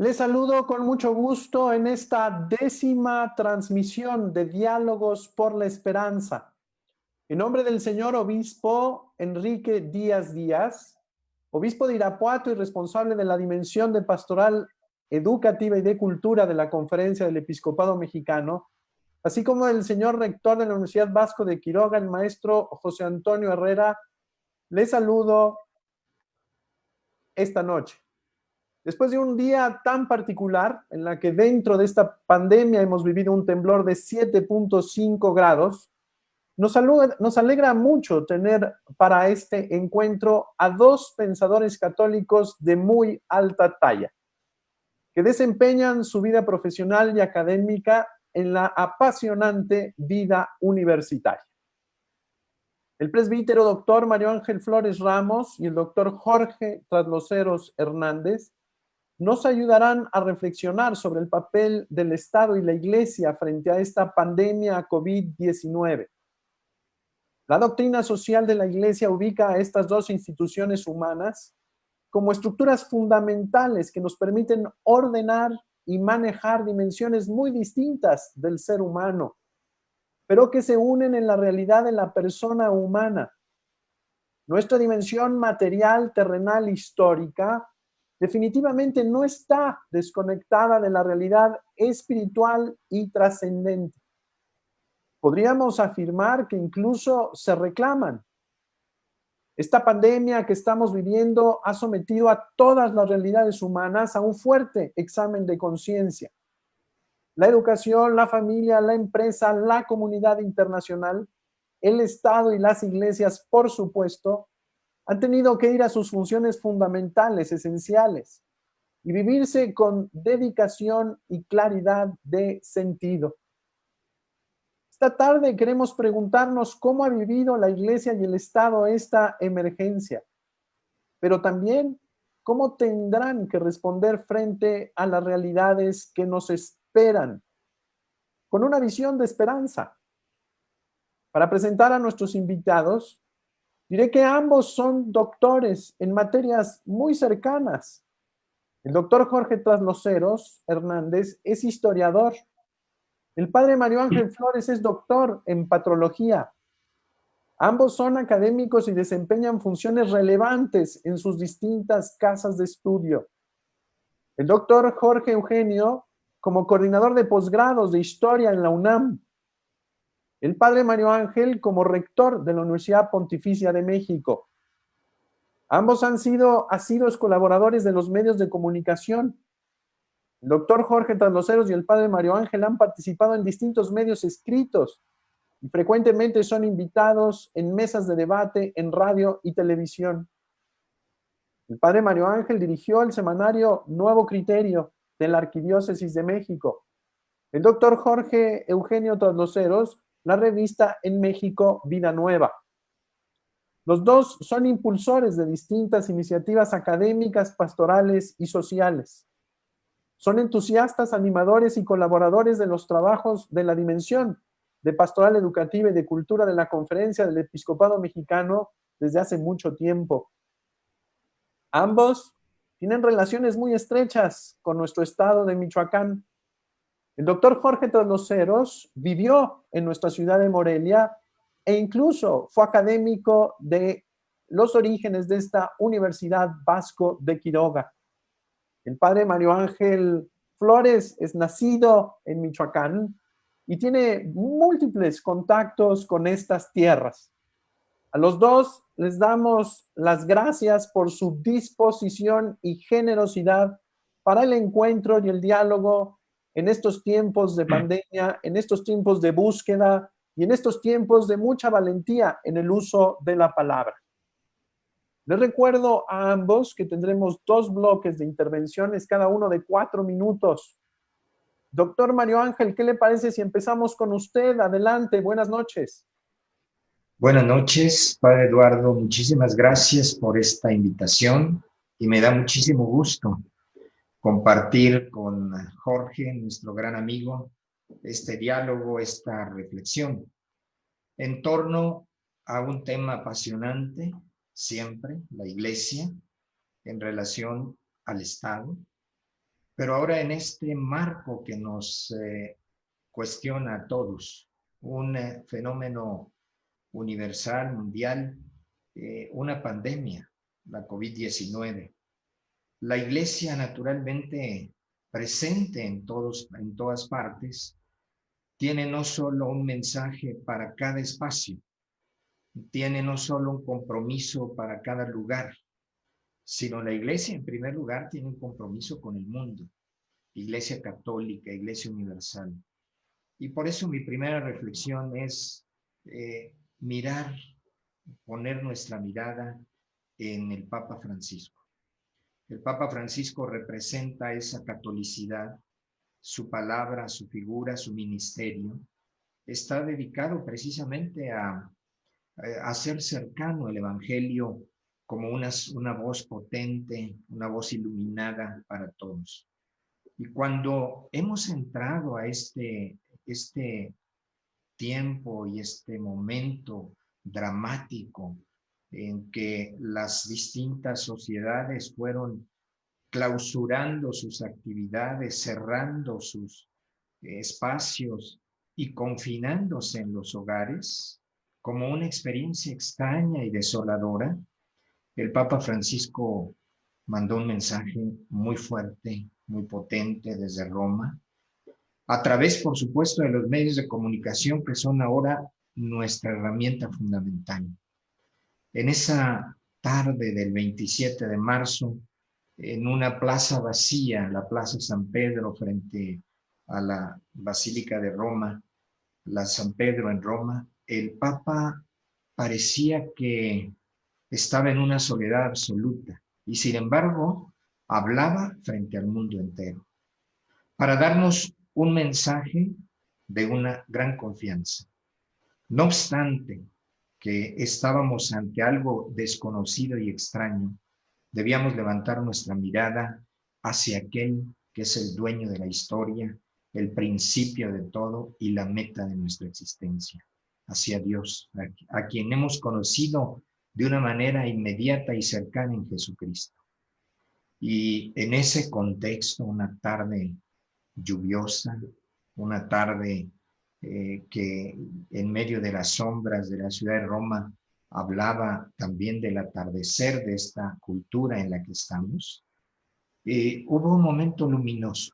Les saludo con mucho gusto en esta 10ª transmisión de Diálogos por la Esperanza. En nombre del señor obispo Enrique Díaz Díaz, obispo de Irapuato y responsable de la dimensión de pastoral educativa y de cultura de la Conferencia del Episcopado Mexicano, así como del señor rector de la Universidad Vasco de Quiroga, el maestro José Antonio Herrera, les saludo esta noche. Después de un día tan particular, en la que dentro de esta pandemia hemos vivido un temblor de 7.5 grados, nos alegra mucho tener para este encuentro a dos pensadores católicos de muy alta talla, que desempeñan su vida profesional y académica en la apasionante vida universitaria. El presbítero doctor Mario Ángel Flores Ramos y el doctor Jorge Trasloceros Hernández nos ayudarán a reflexionar sobre el papel del Estado y la Iglesia frente a esta pandemia COVID-19. La doctrina social de la Iglesia ubica a estas dos instituciones humanas como estructuras fundamentales que nos permiten ordenar y manejar dimensiones muy distintas del ser humano, pero que se unen en la realidad de la persona humana. Nuestra dimensión material, terrenal, histórica, definitivamente no está desconectada de la realidad espiritual y trascendente. Podríamos afirmar que incluso se reclaman. Esta pandemia que estamos viviendo ha sometido a todas las realidades humanas a un fuerte examen de conciencia. La educación, la familia, la empresa, la comunidad internacional, el Estado y las iglesias, por supuesto, han tenido que ir a sus funciones fundamentales, esenciales, y vivirse con dedicación y claridad de sentido. Esta tarde queremos preguntarnos cómo ha vivido la Iglesia y el Estado esta emergencia, pero también cómo tendrán que responder frente a las realidades que nos esperan, con una visión de esperanza. Para presentar a nuestros invitados, diré que ambos son doctores en materias muy cercanas. El doctor Jorge Trasloceros Hernández es historiador. El padre Mario Ángel Flores es doctor en patrología. Ambos son académicos y desempeñan funciones relevantes en sus distintas casas de estudio. El doctor Jorge Eugenio, como coordinador de posgrados de historia en la UNAM. El padre Mario Ángel, como rector de la Universidad Pontificia de México. Ambos han sido asiduos colaboradores de los medios de comunicación. El doctor Jorge Trasloceros y el padre Mario Ángel han participado en distintos medios escritos y frecuentemente son invitados en mesas de debate en radio y televisión. El padre Mario Ángel dirigió el semanario Nuevo Criterio de la Arquidiócesis de México. El doctor Jorge Eugenio Trasloceros, la revista En México Vida Nueva. Los dos son impulsores de distintas iniciativas académicas, pastorales y sociales. Son entusiastas, animadores y colaboradores de los trabajos de la dimensión de pastoral educativa y de cultura de la Conferencia del Episcopado Mexicano desde hace mucho tiempo. Ambos tienen relaciones muy estrechas con nuestro estado de Michoacán. El doctor Jorge Trasloceros vivió en nuestra ciudad de Morelia e incluso fue académico de los orígenes de esta Universidad Vasco de Quiroga. El padre Mario Ángel Flores es nacido en Michoacán y tiene múltiples contactos con estas tierras. A los dos les damos las gracias por su disposición y generosidad para el encuentro y el diálogo en estos tiempos de pandemia, en estos tiempos de búsqueda y en estos tiempos de mucha valentía en el uso de la palabra. Les recuerdo a ambos que tendremos 2 bloques de intervenciones, cada uno de 4 minutos. Doctor Mario Ángel, ¿qué le parece si empezamos con usted? Adelante, buenas noches. Buenas noches, Padre Eduardo. Muchísimas gracias por esta invitación y me da muchísimo gusto compartir con Jorge, nuestro gran amigo, este diálogo, esta reflexión en torno a un tema apasionante, siempre, la Iglesia, en relación al Estado, Pero ahora en este marco que nos cuestiona a todos, un fenómeno universal, mundial, una pandemia, la COVID-19. La Iglesia, naturalmente presente en todas partes, tiene no solo un mensaje para cada espacio, tiene no solo un compromiso para cada lugar, sino la Iglesia, en primer lugar, tiene un compromiso con el mundo. Iglesia católica, Iglesia universal. Y por eso mi primera reflexión es mirar, poner nuestra mirada en el Papa Francisco. El Papa Francisco representa esa catolicidad, su palabra, su figura, su ministerio. Está dedicado precisamente a hacer cercano el Evangelio como una voz potente, una voz iluminada para todos. Y cuando hemos entrado a este tiempo y este momento dramático en que las distintas sociedades fueron clausurando sus actividades, cerrando sus espacios y confinándose en los hogares, como una experiencia extraña y desoladora, el Papa Francisco mandó un mensaje muy fuerte, muy potente desde Roma, a través, por supuesto, de los medios de comunicación que son ahora nuestra herramienta fundamental. En esa tarde del 27 de marzo, en una plaza vacía, la Plaza San Pedro, frente a la Basílica de Roma, la San Pedro en Roma, el Papa parecía que estaba en una soledad absoluta y, sin embargo, hablaba frente al mundo entero para darnos un mensaje de una gran confianza. No obstante que estábamos ante algo desconocido y extraño, debíamos levantar nuestra mirada hacia aquel que es el dueño de la historia, el principio de todo y la meta de nuestra existencia, hacia Dios, a quien hemos conocido de una manera inmediata y cercana en Jesucristo. Y en ese contexto, una tarde lluviosa, una tarde que en medio de las sombras de la ciudad de Roma hablaba también del atardecer de esta cultura en la que estamos, hubo un momento luminoso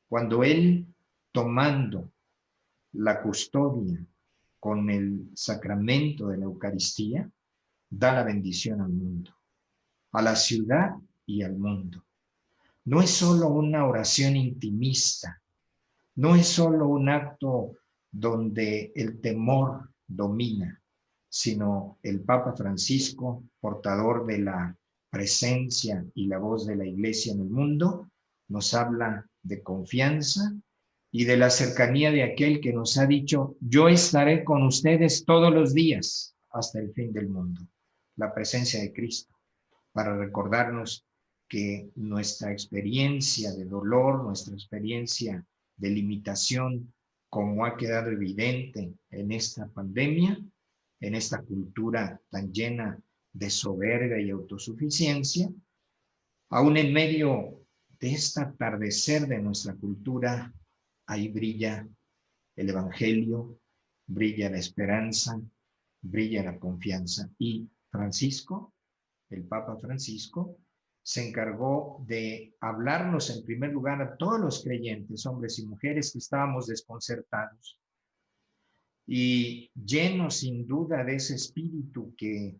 cuando él, tomando la custodia con el sacramento de la Eucaristía, da la bendición al mundo, a la ciudad y al mundo. No es solo una oración intimista, no es solo un acto donde el temor domina, sino el Papa Francisco, portador de la presencia y la voz de la Iglesia en el mundo, nos habla de confianza y de la cercanía de aquel que nos ha dicho: yo estaré con ustedes todos los días hasta el fin del mundo. La presencia de Cristo, para recordarnos que nuestra experiencia de dolor, nuestra experiencia de limitación, como ha quedado evidente en esta pandemia, en esta cultura tan llena de soberbia y autosuficiencia, aún en medio de este atardecer de nuestra cultura, ahí brilla el Evangelio, brilla la esperanza, brilla la confianza. Y Francisco, el Papa Francisco, se encargó de hablarnos en primer lugar a todos los creyentes, hombres y mujeres, que estábamos desconcertados y llenos sin duda de ese espíritu que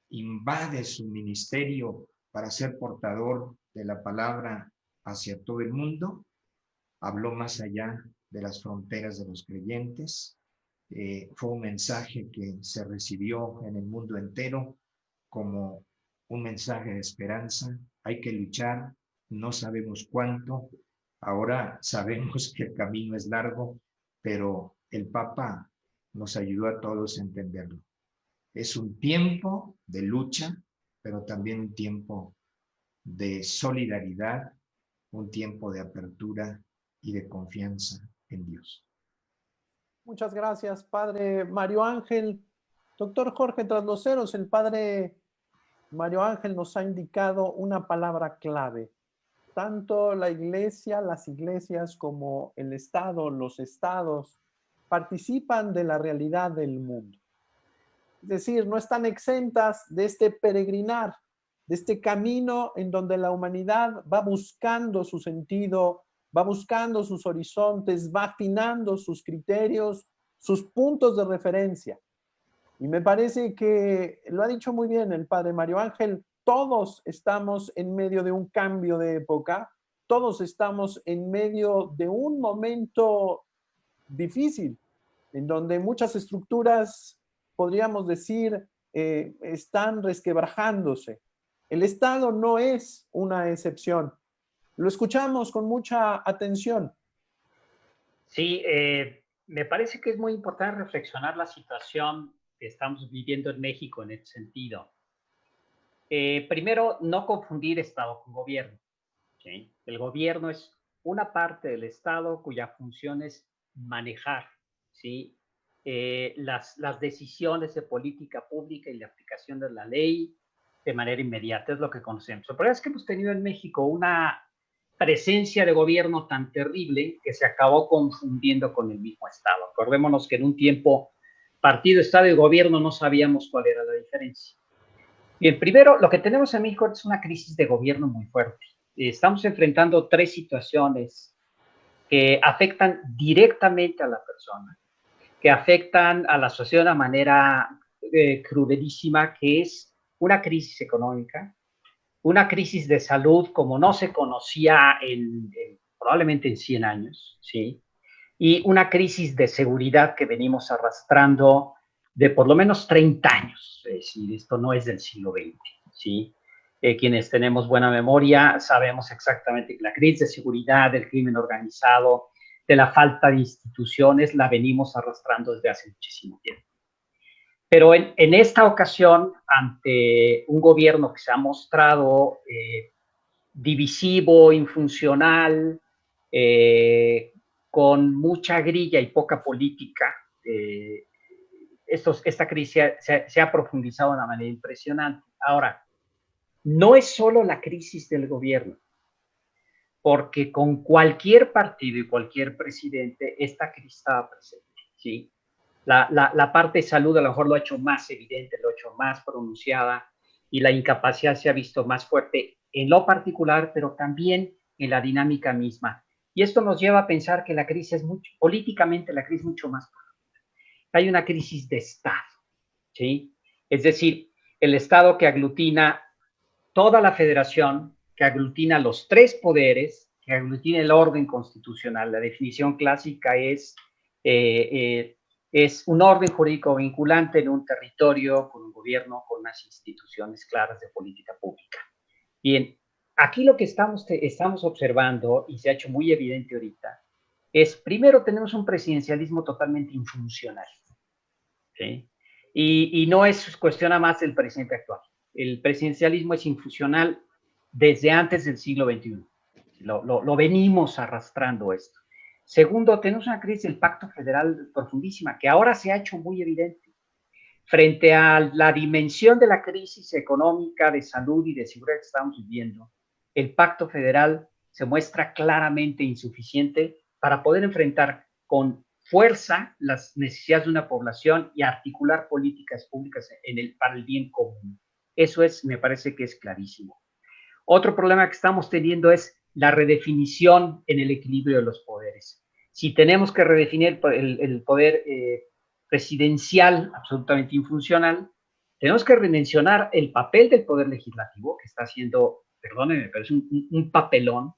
invade su ministerio para ser portador de la palabra hacia todo el mundo. Habló más allá de las fronteras de los creyentes. Fue un mensaje que se recibió en el mundo entero como un mensaje de esperanza. Hay que luchar, no sabemos cuánto, ahora sabemos que el camino es largo, pero el Papa nos ayudó a todos a entenderlo. Es un tiempo de lucha, pero también un tiempo de solidaridad, un tiempo de apertura y de confianza en Dios. Muchas gracias, Padre Mario Ángel. Doctor Jorge Trasloceros, el Padre Mario Ángel nos ha indicado una palabra clave. tanto la iglesia, las iglesias como el Estado, los estados, participan de la realidad del mundo. Es decir, no están exentas de este peregrinar, de este camino en donde la humanidad va buscando su sentido, va buscando sus horizontes, va afinando sus criterios, sus puntos de referencia. Y me parece que lo ha dicho muy bien el padre Mario Ángel, todos estamos en medio de un cambio de época, todos estamos en medio de un momento difícil, en donde muchas estructuras, podríamos decir, están resquebrajándose. El Estado no es una excepción. Lo escuchamos con mucha atención. Sí, me parece que es muy importante reflexionar la situación que estamos viviendo en México en este sentido. Primero, no confundir Estado con gobierno. ¿Sí? El gobierno es una parte del Estado cuya función es manejar, ¿sí? Las decisiones de política pública y la aplicación de la ley de manera inmediata, es lo que conocemos. El problema es que hemos tenido en México una presencia de gobierno tan terrible que se acabó confundiendo con el mismo Estado. Acordémonos que en un tiempo partido, Estado y gobierno no sabíamos cuál era la diferencia. Bien, primero, lo que tenemos en México es una crisis de gobierno muy fuerte. Estamos enfrentando tres situaciones que afectan directamente a la persona, que afectan a la sociedad de una manera crudelísima, que es una crisis económica, una crisis de salud como no se conocía probablemente en 100 años, ¿sí? Y una crisis de seguridad que venimos arrastrando de por lo menos 30 años. Es decir, esto no es del siglo XX, ¿sí? Quienes tenemos buena memoria sabemos exactamente que la crisis de seguridad, del crimen organizado, de la falta de instituciones, la venimos arrastrando desde hace muchísimo tiempo. Pero en esta ocasión, ante un gobierno que se ha mostrado divisivo, infuncional, con mucha grilla y poca política, esta crisis se ha profundizado de una manera impresionante. Ahora, no es solo la crisis del gobierno, porque con cualquier partido y cualquier presidente, esta crisis estaba presente, ¿sí? La parte de salud a lo mejor lo ha hecho más evidente, lo ha hecho más pronunciada, y la incapacidad se ha visto más fuerte en lo particular, pero también en la dinámica misma. Y esto nos lleva a pensar que la crisis es políticamente la crisis mucho más profunda. Hay una crisis de Estado, ¿sí? Es decir, el Estado que aglutina toda la federación, que aglutina los tres poderes, que aglutina el orden constitucional. La definición clásica es un orden jurídico vinculante en un territorio con un gobierno, con unas instituciones claras de política pública. Bien, aquí lo que estamos observando, y se ha hecho muy evidente ahorita, es, primero, tenemos un presidencialismo totalmente infuncional, ¿sí? Y no es cuestión nada más del presidente actual. El presidencialismo es infuncional desde antes del siglo XXI. Lo venimos arrastrando esto. Segundo, tenemos una crisis del pacto federal profundísima, que ahora se ha hecho muy evidente. Frente a la dimensión de la crisis económica, de salud y de seguridad que estamos viviendo, el pacto federal se muestra claramente insuficiente para poder enfrentar con fuerza las necesidades de una población y articular políticas públicas para el bien común. Eso me parece que es clarísimo. Otro problema que estamos teniendo es la redefinición en el equilibrio de los poderes. Si tenemos que redefinir el poder presidencial absolutamente infuncional, tenemos que redimensionar el papel del poder legislativo, que está haciendo, perdónenme, pero es un papelón.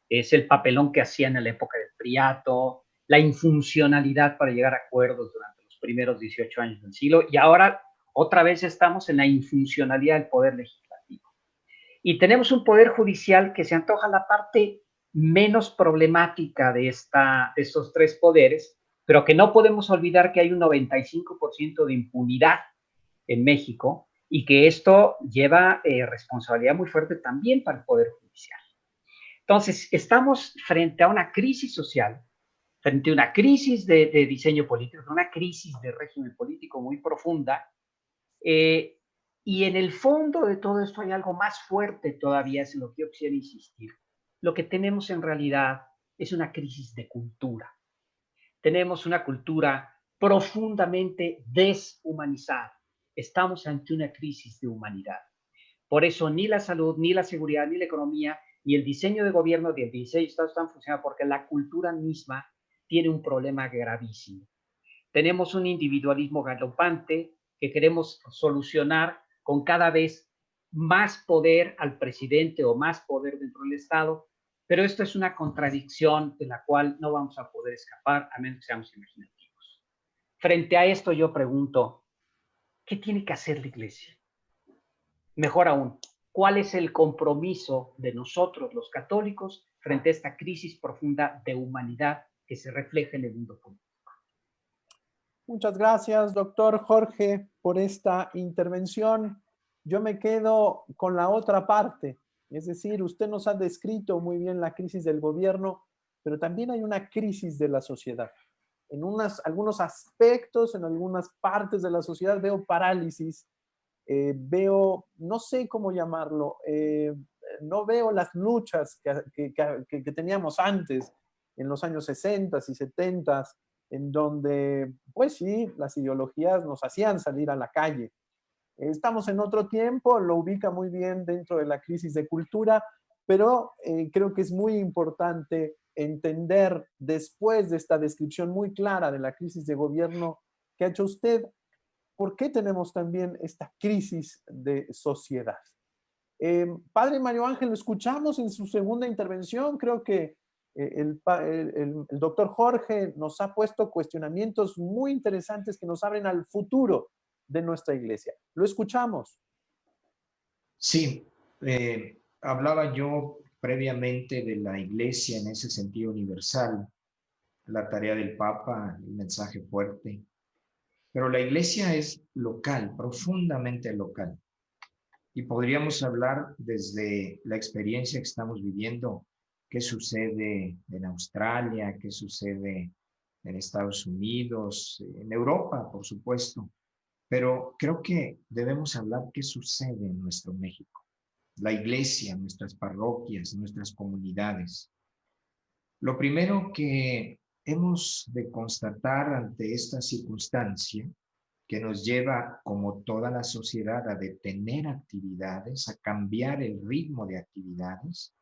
Es el papelón que hacían en la época del Priato, la infuncionalidad para llegar a acuerdos durante los primeros 18 años del siglo, y ahora otra vez estamos en la infuncionalidad del poder legislativo. Y tenemos un poder judicial que se antoja la parte menos problemática de estos tres poderes, pero que no podemos olvidar que hay un 95% de impunidad en México y que esto lleva responsabilidad muy fuerte también para el poder judicial. Entonces, estamos frente a una crisis social, frente a una crisis de diseño político, una crisis de régimen político muy profunda, y en el fondo de todo esto hay algo más fuerte todavía, es en lo que yo quisiera insistir. lo que tenemos en realidad es una crisis de cultura. Tenemos una cultura profundamente deshumanizada. Estamos ante una crisis de humanidad. Por eso ni la salud, ni la seguridad, ni la economía, ni el diseño de gobierno de 16 estados están funcionando porque la cultura misma tiene un problema gravísimo. Tenemos un individualismo galopante que queremos solucionar con cada vez más poder al presidente o más poder dentro del Estado, pero esto es una contradicción de la cual no vamos a poder escapar a menos que seamos imaginativos. Frente a esto yo pregunto, ¿qué tiene que hacer la Iglesia? Mejor aún, ¿cuál es el compromiso de nosotros los católicos frente a esta crisis profunda de humanidad que se refleja en el mundo político? Muchas gracias, doctor Jorge, por esta intervención. Yo me quedo con la otra parte, es decir, usted nos ha descrito muy bien la crisis del gobierno, pero también hay una crisis de la sociedad. En algunos aspectos, en algunas partes de la sociedad veo parálisis, veo, no sé cómo llamarlo, no veo las luchas que teníamos antes, en los años 60 y 70, en donde, pues sí, las ideologías nos hacían salir a la calle. Estamos en otro tiempo, lo ubica muy bien dentro de la crisis de cultura, pero creo que es muy importante entender después de esta descripción muy clara de la crisis de gobierno que ha hecho usted, por qué tenemos también esta crisis de sociedad. Padre Mario Ángel, lo escuchamos en su segunda intervención, creo que el doctor Jorge nos ha puesto cuestionamientos muy interesantes que nos abren al futuro de nuestra iglesia. Lo escuchamos. Sí, hablaba yo previamente de la iglesia en ese sentido universal, la tarea del Papa, el mensaje fuerte, pero la iglesia es local, profundamente local. Y podríamos hablar desde la experiencia que estamos viviendo, qué sucede en Australia, qué sucede en Estados Unidos, en Europa, por supuesto. Pero creo que debemos hablar qué sucede en nuestro México, la iglesia, nuestras parroquias, nuestras comunidades. Lo primero que hemos de constatar ante esta circunstancia que nos lleva, como toda la sociedad, a detener actividades, a cambiar el ritmo de actividades,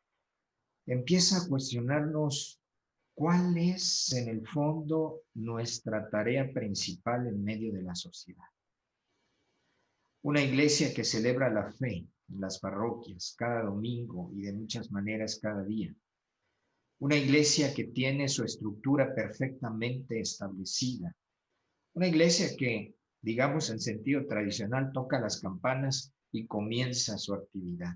empieza a cuestionarnos cuál es, en el fondo, nuestra tarea principal en medio de la sociedad. Una iglesia que celebra la fe en las parroquias cada domingo y de muchas maneras cada día. Una iglesia que tiene su estructura perfectamente establecida. Una iglesia que, digamos en sentido tradicional, toca las campanas y comienza su actividad.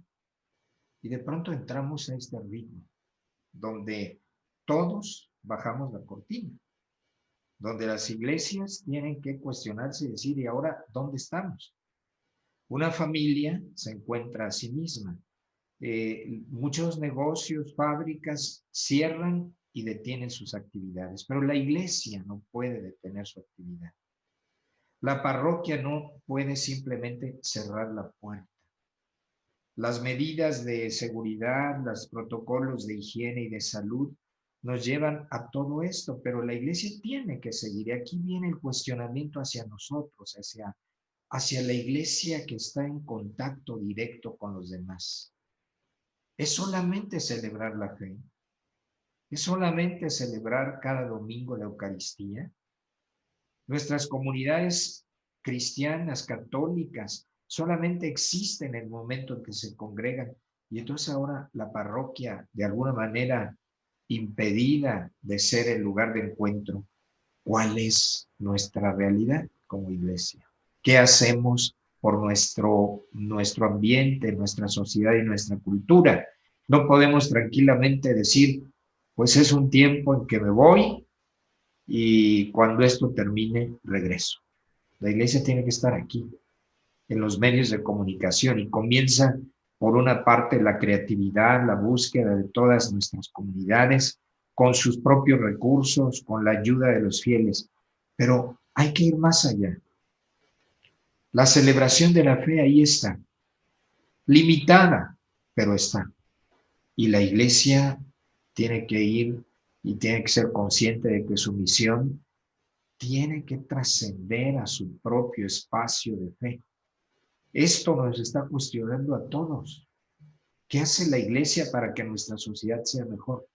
Y de pronto entramos a este ritmo, donde todos bajamos la cortina, donde las iglesias tienen que cuestionarse y decir, ¿y ahora dónde estamos? Una familia se encuentra a sí misma. Muchos negocios, fábricas cierran y detienen sus actividades, pero la iglesia no puede detener su actividad. La parroquia no puede simplemente cerrar la puerta. Las medidas de seguridad, los protocolos de higiene y de salud nos llevan a todo esto, pero la iglesia tiene que seguir. Y aquí viene el cuestionamiento hacia nosotros, hacia la iglesia que está en contacto directo con los demás. ¿Es solamente celebrar la fe? ¿Es solamente celebrar cada domingo la Eucaristía? Nuestras comunidades cristianas, católicas, solamente existen en el momento en que se congregan. Y entonces ahora la parroquia, de alguna manera impedida de ser el lugar de encuentro. ¿Cuál es nuestra realidad como iglesia? ¿Qué hacemos por nuestro ambiente, nuestra sociedad y nuestra cultura? No podemos tranquilamente decir, pues es un tiempo en que me voy y cuando esto termine, regreso. La iglesia tiene que estar aquí, en los medios de comunicación, y comienza por una parte la creatividad, la búsqueda de todas nuestras comunidades, con sus propios recursos, con la ayuda de los fieles, pero hay que ir más allá. La celebración de la fe ahí está, limitada, pero está. Y la iglesia tiene que ir y tiene que ser consciente de que su misión tiene que trascender a su propio espacio de fe. Esto nos está cuestionando a todos. ¿Qué hace la iglesia para que nuestra sociedad sea mejor?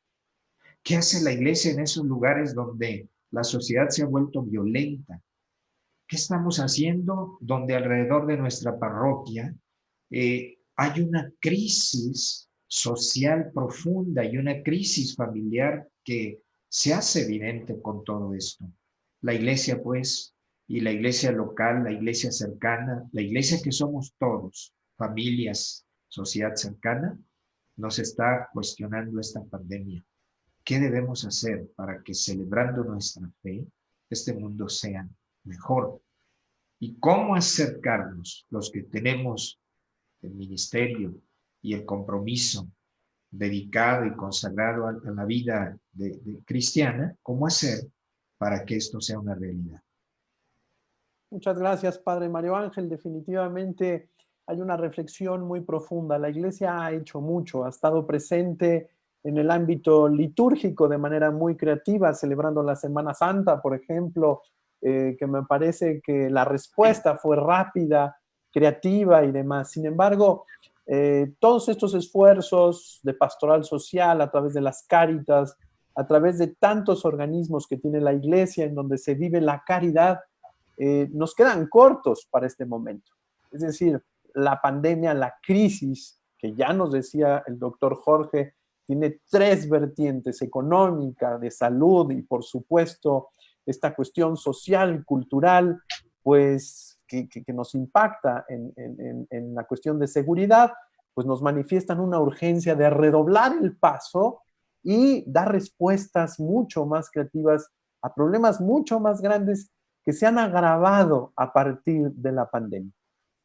¿Qué hace la iglesia en esos lugares donde la sociedad se ha vuelto violenta? ¿Qué estamos haciendo donde alrededor de nuestra parroquia hay una crisis social profunda y una crisis familiar que se hace evidente con todo esto? La iglesia, pues, y la iglesia local, la iglesia cercana, la iglesia que somos todos, familias, sociedad cercana, nos está cuestionando esta pandemia. ¿Qué debemos hacer para que, celebrando nuestra fe, este mundo sea mejor? ¿Y cómo acercarnos los que tenemos el ministerio y el compromiso dedicado y consagrado a la vida de cristiana? ¿Cómo hacer para que esto sea una realidad? Muchas gracias, Padre Mario Ángel. Definitivamente hay una reflexión muy profunda. La Iglesia ha hecho mucho, ha estado presente en el ámbito litúrgico de manera muy creativa, celebrando la Semana Santa, por ejemplo, que me parece que la respuesta fue rápida, creativa y demás. Sin embargo, todos estos esfuerzos de pastoral social a través de las Cáritas, a través de tantos organismos que tiene la Iglesia en donde se vive la caridad, nos quedan cortos para este momento. Es decir, la pandemia, la crisis, que ya nos decía el doctor Jorge, tiene tres vertientes: económica, de salud y, por supuesto, esta cuestión social, cultural, pues que nos impacta en la cuestión de seguridad, pues nos manifiestan una urgencia de redoblar el paso y dar respuestas mucho más creativas a problemas mucho más grandes que se han agravado a partir de la pandemia.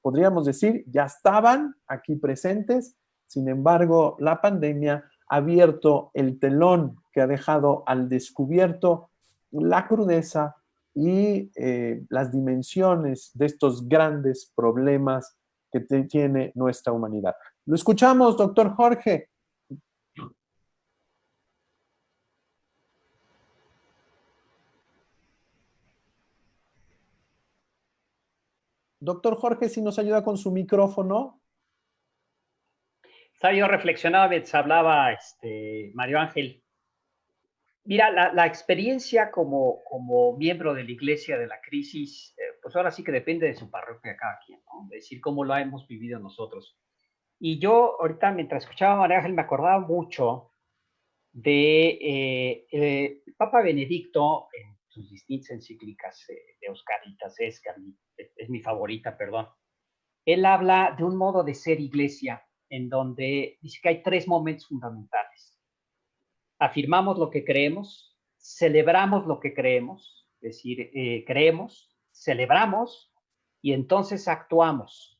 Podríamos decir, ya estaban aquí presentes, sin embargo, la pandemia ha abierto el telón que ha dejado al descubierto la crudeza y las dimensiones de estos grandes problemas que tiene nuestra humanidad. Lo escuchamos, doctor Jorge. Doctor Jorge, si nos ayuda con su micrófono. Estaba yo reflexionando mientras hablaba Mario Ángel. Mira, la experiencia como miembro de la Iglesia de la Crisis, pues ahora sí que depende de su parroquia cada quien, ¿no? Es decir, cómo lo hemos vivido nosotros. Y yo ahorita, mientras escuchaba a Mario Ángel, me acordaba mucho de el Papa Benedicto en sus distintas encíclicas de Euscaritas, es mi favorita, perdón. Él habla de un modo de ser iglesia en donde dice que hay tres momentos fundamentales. Afirmamos lo que creemos, celebramos lo que creemos, es decir, creemos, celebramos y entonces actuamos.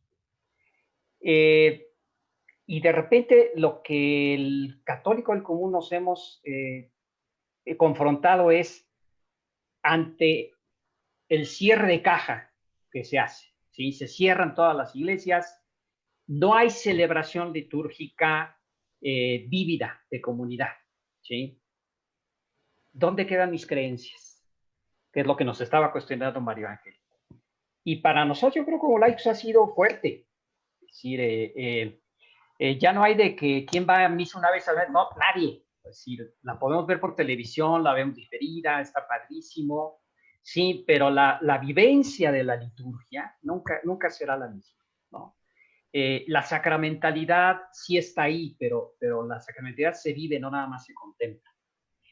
Y de repente lo que el católico del común nos hemos confrontado es ante el cierre de caja que se hace, ¿sí? Se cierran todas las iglesias, no hay celebración litúrgica vívida de comunidad, ¿sí? ¿Dónde quedan mis creencias? Que es lo que nos estaba cuestionando Mario Ángel. Y para nosotros, yo creo que como laicos ha sido fuerte. Es decir, ya no hay de que quién va a misa una vez al mes, no, nadie. Es decir, la podemos ver por televisión, la vemos diferida, está padrísimo, sí, pero la vivencia de la liturgia nunca será la misma, ¿no? La sacramentalidad sí está ahí, pero la sacramentalidad se vive, no nada más se contempla.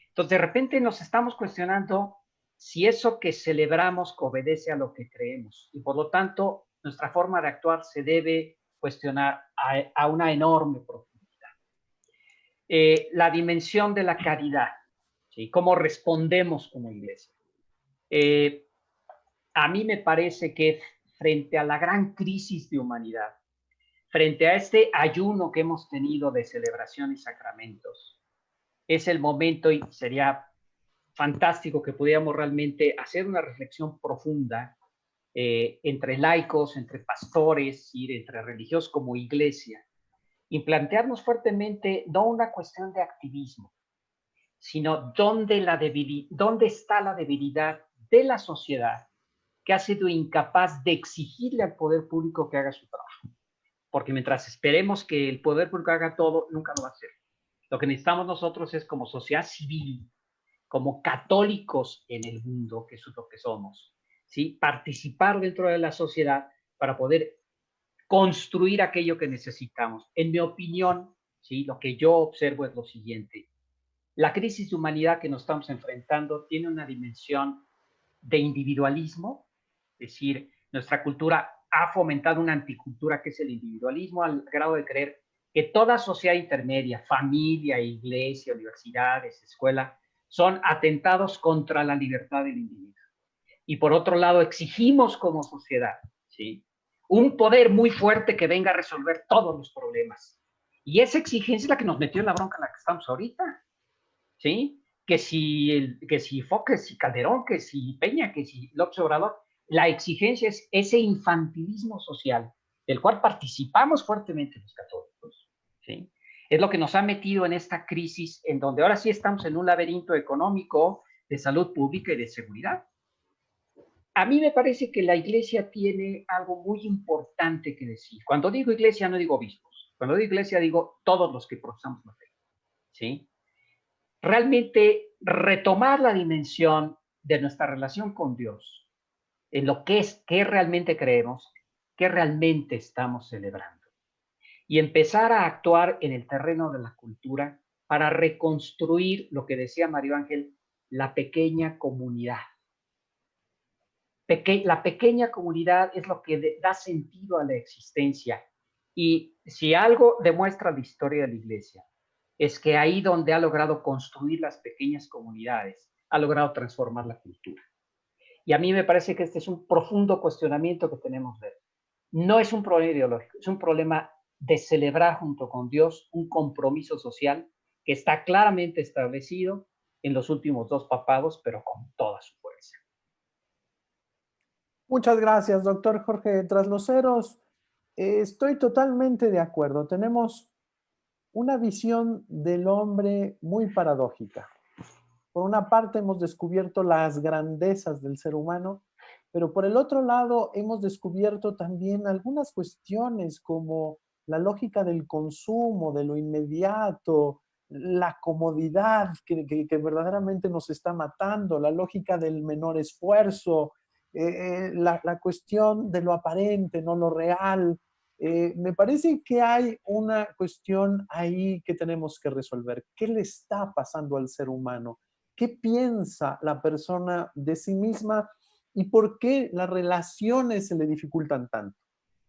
Entonces, de repente nos estamos cuestionando si eso que celebramos obedece a lo que creemos. Y por lo tanto, nuestra forma de actuar se debe cuestionar a una enorme profundidad. La dimensión de la caridad, ¿sí? ¿Cómo respondemos como iglesia? A mí me parece que frente a la gran crisis de humanidad, frente a este ayuno que hemos tenido de celebración y sacramentos, es el momento y sería fantástico que pudiéramos realmente hacer una reflexión profunda entre laicos, entre pastores y entre religiosos como iglesia, y plantearnos fuertemente no una cuestión de activismo, sino dónde está la debilidad de la sociedad que ha sido incapaz de exigirle al poder público que haga su trabajo. Porque mientras esperemos que el poder público haga todo, nunca lo va a hacer. Lo que necesitamos nosotros es, como sociedad civil, como católicos en el mundo, que es lo que somos, ¿sí? Participar dentro de la sociedad para poder construir aquello que necesitamos. En mi opinión, ¿sí? Lo que yo observo es lo siguiente. La crisis de humanidad que nos estamos enfrentando tiene una dimensión de individualismo, es decir, nuestra cultura ha fomentado una anticultura que es el individualismo al grado de creer que toda sociedad intermedia, familia, iglesia, universidades, escuela, son atentados contra la libertad del individuo. Y por otro lado, exigimos como sociedad, ¿sí? Un poder muy fuerte que venga a resolver todos los problemas. Y esa exigencia es la que nos metió en la bronca en la que estamos ahorita, ¿sí? Que si Fox, que si Calderón, que si Peña, que si López Obrador, la exigencia es ese infantilismo social del cual participamos fuertemente los católicos, ¿sí? Es lo que nos ha metido en esta crisis en donde ahora sí estamos en un laberinto económico, de salud pública y de seguridad. A mí me parece que la iglesia tiene algo muy importante que decir. Cuando digo iglesia no digo obispos, cuando digo iglesia digo todos los que profesamos la fe, ¿sí? Realmente retomar la dimensión de nuestra relación con Dios, en lo que es, qué realmente creemos, qué realmente estamos celebrando. Y empezar a actuar en el terreno de la cultura para reconstruir lo que decía Mario Ángel, la pequeña comunidad. La pequeña comunidad es lo que da sentido a la existencia. Y si algo demuestra la historia de la iglesia, es que ahí donde ha logrado construir las pequeñas comunidades, ha logrado transformar la cultura. Y a mí me parece que este es un profundo cuestionamiento que tenemos de ver. No es un problema ideológico, es un problema de celebrar junto con Dios un compromiso social que está claramente establecido en los últimos dos papados, pero con toda su fuerza. Muchas gracias, doctor Jorge Trasloceros. Estoy totalmente de acuerdo. Tenemos una visión del hombre muy paradójica. Por una parte hemos descubierto las grandezas del ser humano, pero por el otro lado hemos descubierto también algunas cuestiones como la lógica del consumo, de lo inmediato, la comodidad que verdaderamente nos está matando, la lógica del menor esfuerzo, la cuestión de lo aparente, no lo real. Me parece que hay una cuestión ahí que tenemos que resolver. ¿Qué le está pasando al ser humano? ¿Qué piensa la persona de sí misma y por qué las relaciones se le dificultan tanto?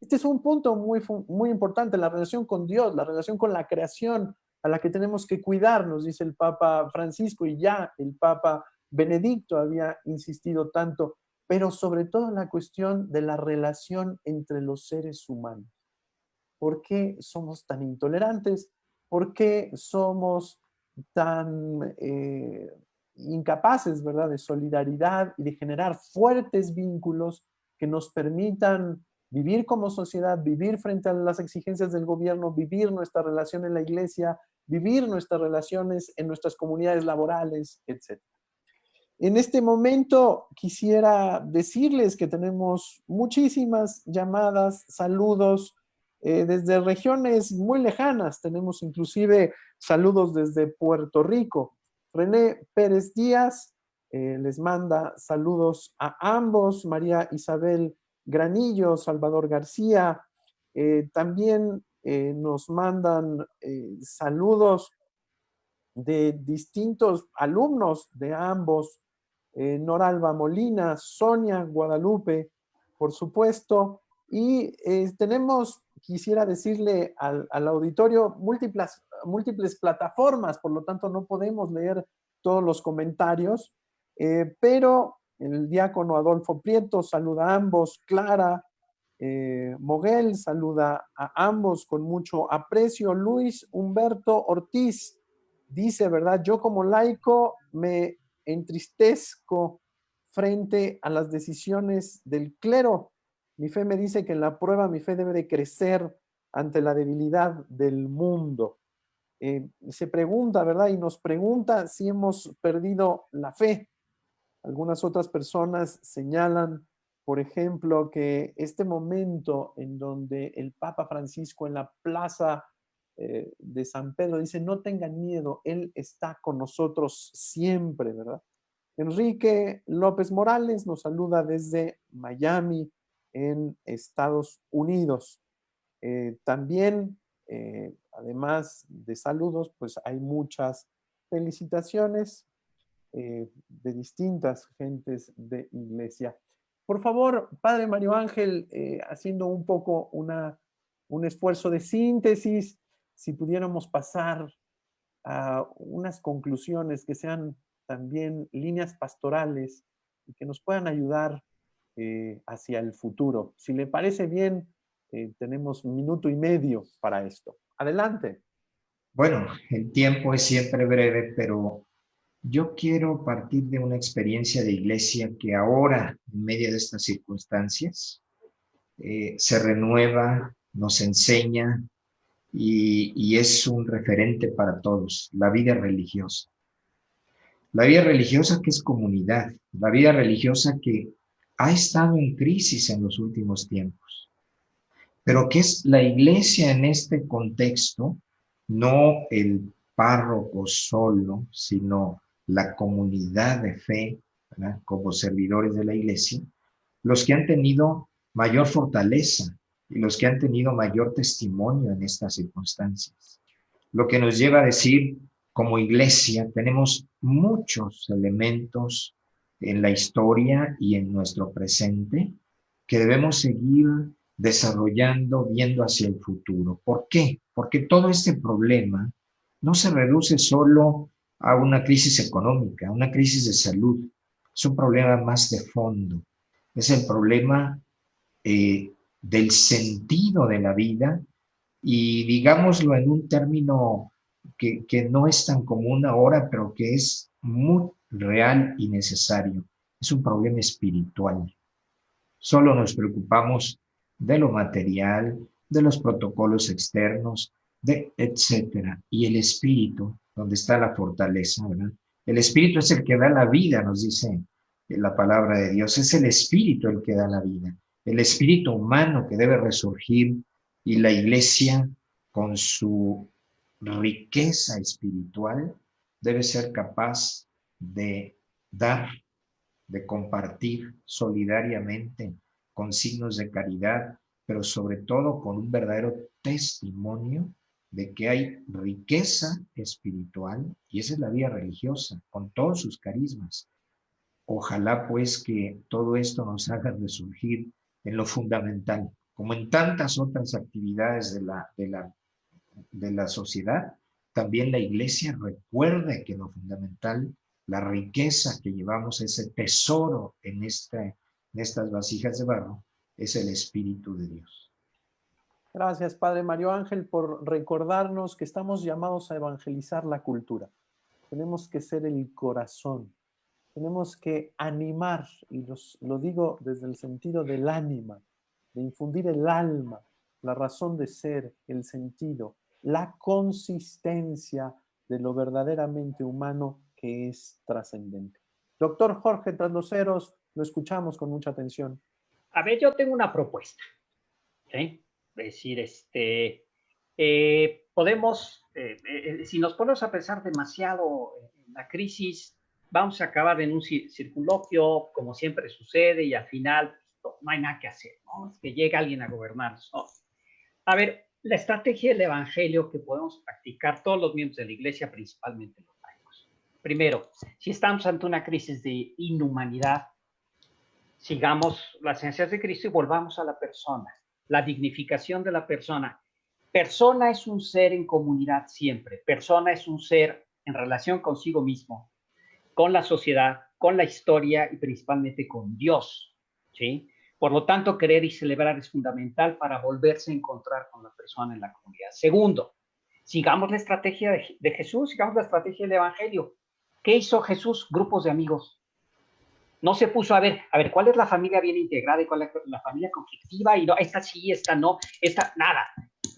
Este es un punto muy importante, la relación con Dios, la relación con la creación a la que tenemos que cuidarnos, dice el Papa Francisco, y ya el Papa Benedicto había insistido tanto, pero sobre todo la cuestión de la relación entre los seres humanos. ¿Por qué somos tan intolerantes? ¿Por qué somos tan incapaces, ¿verdad?, de solidaridad y de generar fuertes vínculos que nos permitan vivir como sociedad, vivir frente a las exigencias del gobierno, vivir nuestra relación en la iglesia, vivir nuestras relaciones en nuestras comunidades laborales, etc. En este momento quisiera decirles que tenemos muchísimas llamadas, saludos desde regiones muy lejanas. Tenemos inclusive saludos desde Puerto Rico. René Pérez Díaz les manda saludos a ambos. María Isabel Granillo, Salvador García. También nos mandan saludos de distintos alumnos de ambos, Noralba Molina, Sonia Guadalupe, por supuesto, y tenemos, quisiera decirle al auditorio, múltiples plataformas, por lo tanto no podemos leer todos los comentarios, pero el diácono Adolfo Prieto saluda a ambos, Clara Moguel saluda a ambos con mucho aprecio, Luis Humberto Ortiz dice, ¿verdad? Yo como laico me entristezco frente a las decisiones del clero. Mi fe me dice que en la prueba mi fe debe de crecer ante la debilidad del mundo. Se pregunta, ¿verdad? Y nos pregunta si hemos perdido la fe. Algunas otras personas señalan, por ejemplo, que este momento en donde el Papa Francisco en la plaza de San Pedro dice, no tengan miedo, Él está con nosotros siempre, ¿verdad? Enrique López Morales nos saluda desde Miami, en Estados Unidos. También, además de saludos, pues hay muchas felicitaciones de distintas gentes de iglesia. Por favor, Padre Mario Ángel, haciendo un poco un esfuerzo de síntesis, si pudiéramos pasar a unas conclusiones que sean también líneas pastorales y que nos puedan ayudar hacia el futuro. Si le parece bien, tenemos 1 minuto y medio para esto. Adelante. Bueno, el tiempo es siempre breve, pero yo quiero partir de una experiencia de iglesia que ahora, en medio de estas circunstancias, se renueva, nos enseña y es un referente para todos, la vida religiosa. La vida religiosa que es comunidad, la vida religiosa que ha estado en crisis en los últimos tiempos, pero que es la iglesia en este contexto, no el párroco solo, sino la comunidad de fe, ¿verdad? Como servidores de la iglesia, los que han tenido mayor fortaleza y los que han tenido mayor testimonio en estas circunstancias. Lo que nos lleva a decir, como iglesia, tenemos muchos elementos en la historia y en nuestro presente que debemos seguir desarrollando, viendo hacia el futuro. ¿Por qué? Porque todo este problema no se reduce solo a una crisis económica, a una crisis de salud. Es un problema más de fondo. Es el problema del sentido de la vida y digámoslo en un término que no es tan común ahora, pero que es muy real y necesario. Es un problema espiritual. Solo nos preocupamos de lo material, de los protocolos externos, etcétera. Y el espíritu, donde está la fortaleza, ¿verdad? El espíritu es el que da la vida, nos dice la palabra de Dios. Es el espíritu el que da la vida. El espíritu humano que debe resurgir y la iglesia con su riqueza espiritual debe ser capaz de dar, de compartir solidariamente con signos de caridad, pero sobre todo con un verdadero testimonio de que hay riqueza espiritual y esa es la vida religiosa, con todos sus carismas. Ojalá pues que todo esto nos haga resurgir en lo fundamental, como en tantas otras actividades de la sociedad, también la iglesia recuerde que lo fundamental, la riqueza que llevamos, ese tesoro en estas vasijas de barro, es el Espíritu de Dios. Gracias, Padre Mario Ángel, por recordarnos que estamos llamados a evangelizar la cultura. Tenemos que ser el corazón, tenemos que animar, y lo digo desde el sentido del ánima, de infundir el alma, la razón de ser, el sentido, la consistencia de lo verdaderamente humano que es trascendente. Doctor Jorge Trasloceros, lo escuchamos con mucha atención. A ver, yo tengo una propuesta. ¿Sí? Es decir, podemos, si nos ponemos a pensar demasiado en la crisis, vamos a acabar en un circunloquio, como siempre sucede, y al final pues, no hay nada que hacer, ¿no? Es que llega alguien a gobernarnos. No. A ver, la estrategia del evangelio que podemos practicar todos los miembros de la iglesia, principalmente los laicos. Primero, si estamos ante una crisis de inhumanidad, sigamos las enseñanzas de Cristo y volvamos a la persona, la dignificación de la persona. Persona es un ser en comunidad siempre. Persona es un ser en relación consigo mismo, con la sociedad, con la historia y principalmente con Dios, ¿sí? Por lo tanto, querer y celebrar es fundamental para volverse a encontrar con la persona en la comunidad. Segundo, sigamos la estrategia de Jesús, sigamos la estrategia del Evangelio. ¿Qué hizo Jesús? Grupos de amigos. No se puso a ver, cuál es la familia bien integrada y cuál es la familia conflictiva y no, esta sí, esta no, esta nada.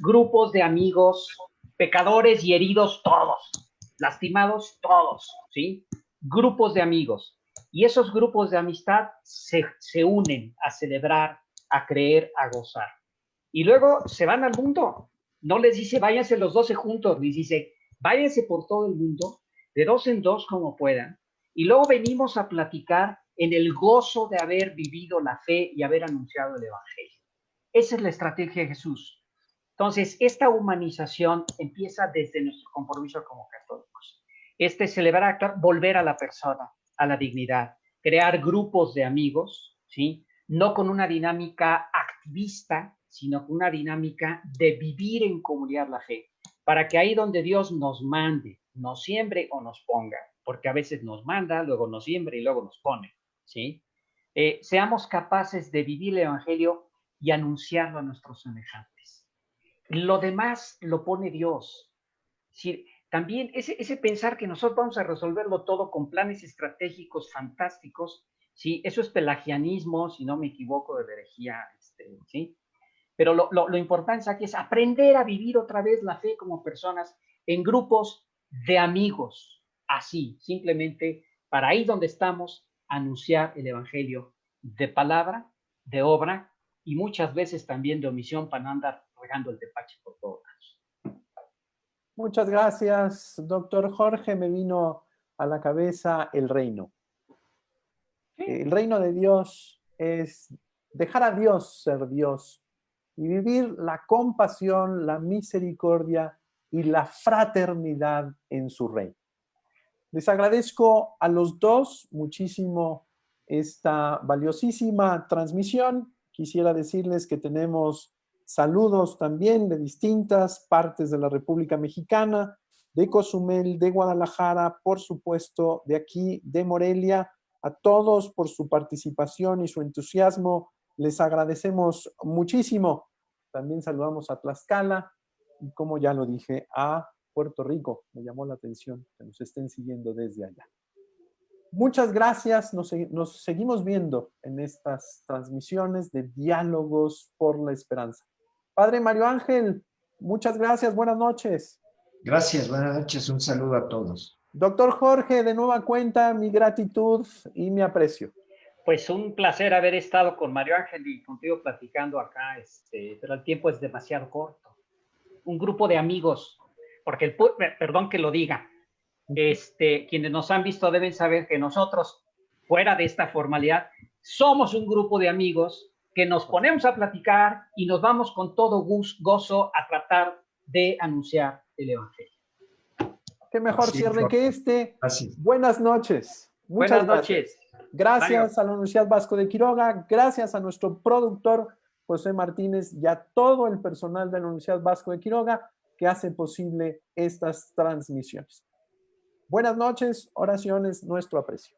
grupos de amigos, pecadores y heridos todos, lastimados todos, ¿sí? Grupos de amigos. Y esos grupos de amistad se unen a celebrar, a creer, a gozar. Y luego se van al mundo. No les dice, váyanse los 12 juntos, les dice, váyanse por todo el mundo, de 2 en 2 como puedan. Y luego venimos a platicar en el gozo de haber vivido la fe y haber anunciado el Evangelio. Esa es la estrategia de Jesús. Entonces, esta humanización empieza desde nuestro compromiso como católicos. Celebrar, actuar, volver a la persona, a la dignidad, crear grupos de amigos, ¿sí? No con una dinámica activista, sino con una dinámica de vivir en comunidad la fe, para que ahí donde Dios nos mande, nos siembre o nos ponga, porque a veces nos manda, luego nos siembra y luego nos pone, ¿sí? Seamos capaces de vivir el Evangelio y anunciarlo a nuestros semejantes. Lo demás lo pone Dios. ¿Sí? También ese pensar que nosotros vamos a resolverlo todo con planes estratégicos fantásticos, ¿sí? Eso es pelagianismo, si no me equivoco, de herejía, ¿sí? Pero lo importante aquí es aprender a vivir otra vez la fe como personas en grupos de amigos, así, simplemente para ahí donde estamos, anunciar el Evangelio de palabra, de obra y muchas veces también de omisión para no andar regando el tepache por todos lados. Muchas gracias, doctor Jorge. Me vino a la cabeza el reino. Sí. El reino de Dios es dejar a Dios ser Dios y vivir la compasión, la misericordia y la fraternidad en su reino. Les agradezco a los dos muchísimo esta valiosísima transmisión. Quisiera decirles que tenemos saludos también de distintas partes de la República Mexicana, de Cozumel, de Guadalajara, por supuesto, de aquí, de Morelia. A todos por su participación y su entusiasmo. Les agradecemos muchísimo. También saludamos a Tlaxcala y, como ya lo dije, a Puerto Rico. Me llamó la atención que nos estén siguiendo desde allá. Muchas gracias. Nos seguimos viendo en estas transmisiones de Diálogos por la Esperanza. Padre Mario Ángel, muchas gracias. Buenas noches. Gracias, buenas noches. Un saludo a todos. Doctor Jorge, de nueva cuenta, mi gratitud y mi aprecio. Pues un placer haber estado con Mario Ángel y contigo platicando acá, pero el tiempo es demasiado corto. Un grupo de amigos, porque perdón que lo diga, quienes nos han visto deben saber que nosotros, fuera de esta formalidad, somos un grupo de amigos que nos ponemos a platicar y nos vamos con todo gozo a tratar de anunciar el Evangelio. Qué mejor cierre que este. Así. Buenas noches. Buenas noches. Gracias a la Universidad Vasco de Quiroga, gracias a nuestro productor José Martínez y a todo el personal de la Universidad Vasco de Quiroga que hace posible estas transmisiones. Buenas noches, oraciones, nuestro aprecio.